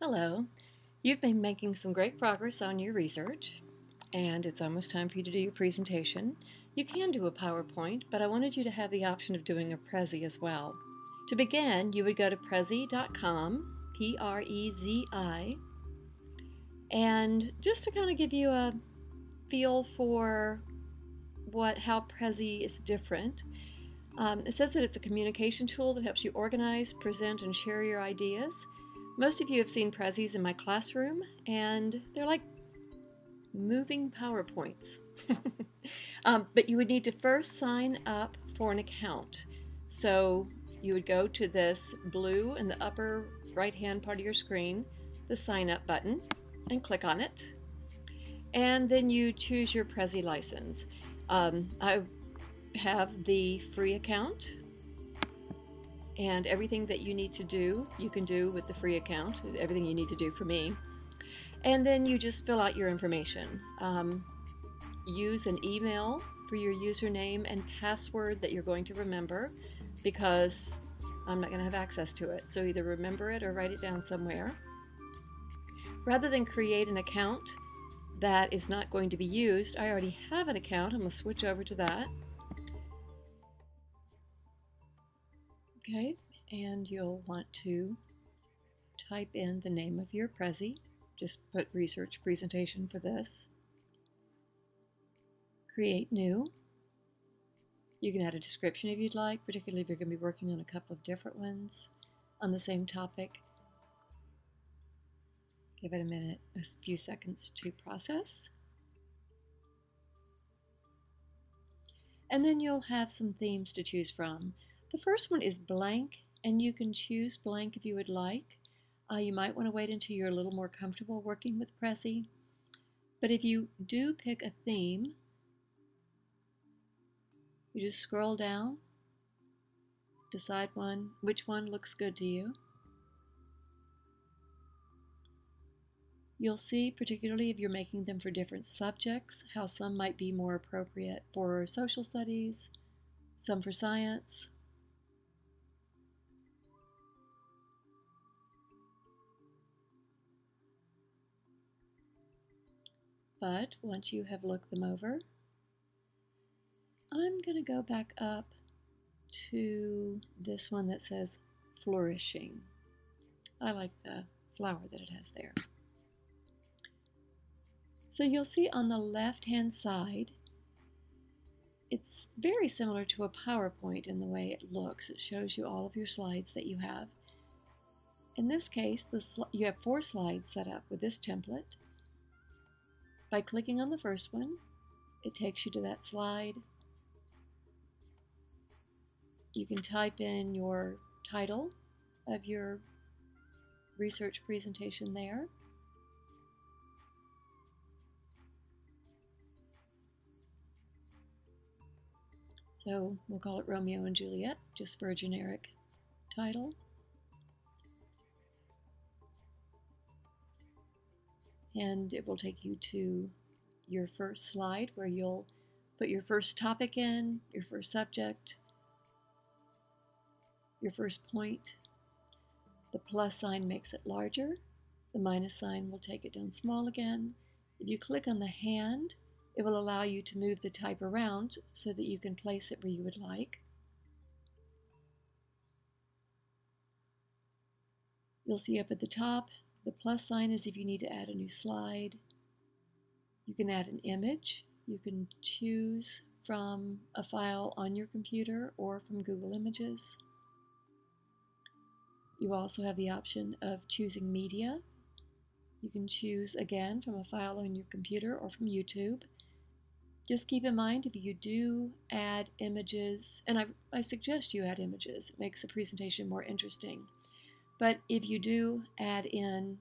Hello. You've been making some great progress on your research, and it's almost time for you to do your presentation. You can do a PowerPoint, but I wanted you to have the option of doing a Prezi as well. To begin, you would go to prezi.com, Prezi, and just to kind of give you a feel for how Prezi is different, it says that it's a communication tool that helps you organize, present, and share your ideas. Most of you have seen Prezis in my classroom, and they're like moving PowerPoints. But you would need to first sign up for an account. So you would go to this blue in the upper right-hand part of your screen, the sign up button, and click on it. And then you choose your Prezi license. I have the free account, and everything that you need to do, you can do with the free account, everything you need to do for me. And then you just fill out your information. Use an email for your username and password that you're going to remember, because I'm not going to have access to it. So either remember it or write it down somewhere. Rather than create an account that is not going to be used, I already have an account. I'm going to switch over to that. Okay, and you'll want to type in the name of your Prezi. Just put research presentation for this. Create new. You can add a description if you'd like, particularly if you're going to be working on a couple of different ones on the same topic. Give it a few seconds to process. And then you'll have some themes to choose from. The first one is blank, and you can choose blank if you would like. You might want to wait until you're a little more comfortable working with Prezi. But if you do pick a theme, you just scroll down, decide which one looks good to you. You'll see, particularly if you're making them for different subjects, how some might be more appropriate for social studies, some for science. But once you have looked them over, I'm going to go back up to this one that says flourishing. I like the flower that it has there. So you'll see on the left-hand side, it's very similar to a PowerPoint in the way it looks. It shows you all of your slides that you have. In this case, you have 4 slides set up with this template. By clicking on the first one, it takes you to that slide. You can type in your title of your research presentation there. So we'll call it Romeo and Juliet, just for a generic title. And it will take you to your first slide where you'll put your first topic in, your first subject, your first point. The plus sign makes it larger. The minus sign will take it down small again. If you click on the hand, it will allow you to move the type around so that you can place it where you would like. You'll see up at the top, the plus sign is if you need to add a new slide. You can add an image. You can choose from a file on your computer or from Google Images. You also have the option of choosing media. You can choose again from a file on your computer or from YouTube. Just keep in mind, if you do add images, and I suggest you add images, it makes the presentation more interesting. But if you do add in,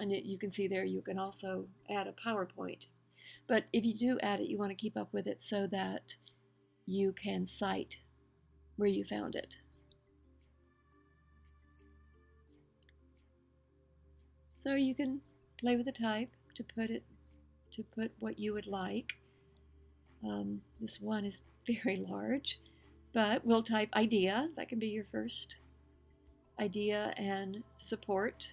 and you can see there, you can also add a PowerPoint. But if you do add it, you want to keep up with it so that you can cite where you found it. So you can play with the type to put what you would like. This one is very large, but we'll type idea. That can be your first idea, and support.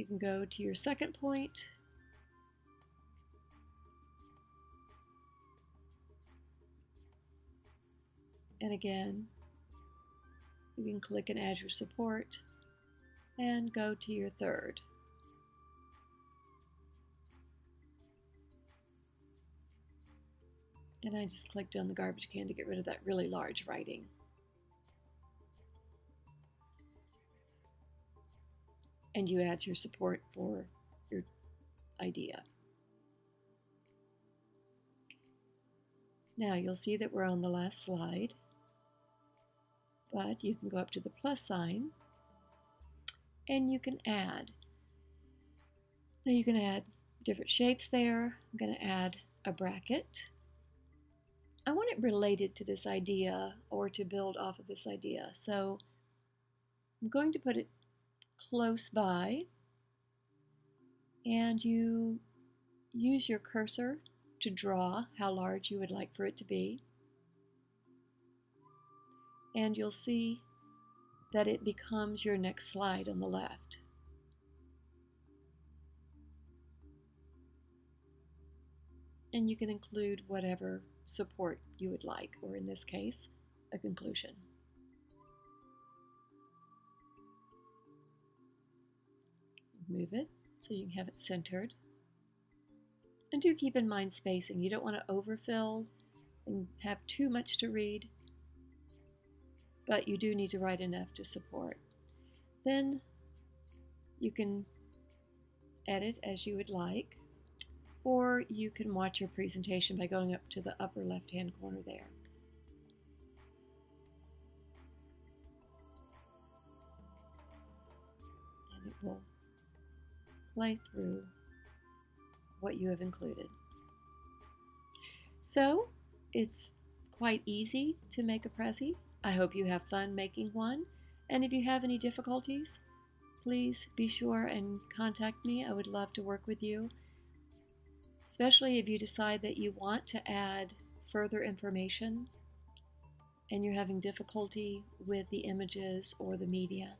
You can go to your second point, and again, you can click and add your support and go to your third. And I just clicked on the garbage can to get rid of that really large writing. And you add your support for your idea. Now you'll see that we're on the last slide, but you can go up to the plus sign and you can add. Now you can add different shapes there. I'm going to add a bracket. I want it related to this idea or to build off of this idea. So I'm going to put it close by, and you use your cursor to draw how large you would like for it to be. And you'll see that it becomes your next slide on the left. And you can include whatever support you would like, or in this case, a conclusion. Move it so you can have it centered. And do keep in mind spacing. You don't want to overfill and have too much to read, but you do need to write enough to support. Then you can edit as you would like, or you can watch your presentation by going up to the upper left-hand corner there. And it will play through what you have included. So it's quite easy to make a Prezi. I hope you have fun making one, and if you have any difficulties, please be sure and contact me. I would love to work with you, especially if you decide that you want to add further information and you're having difficulty with the images or the media.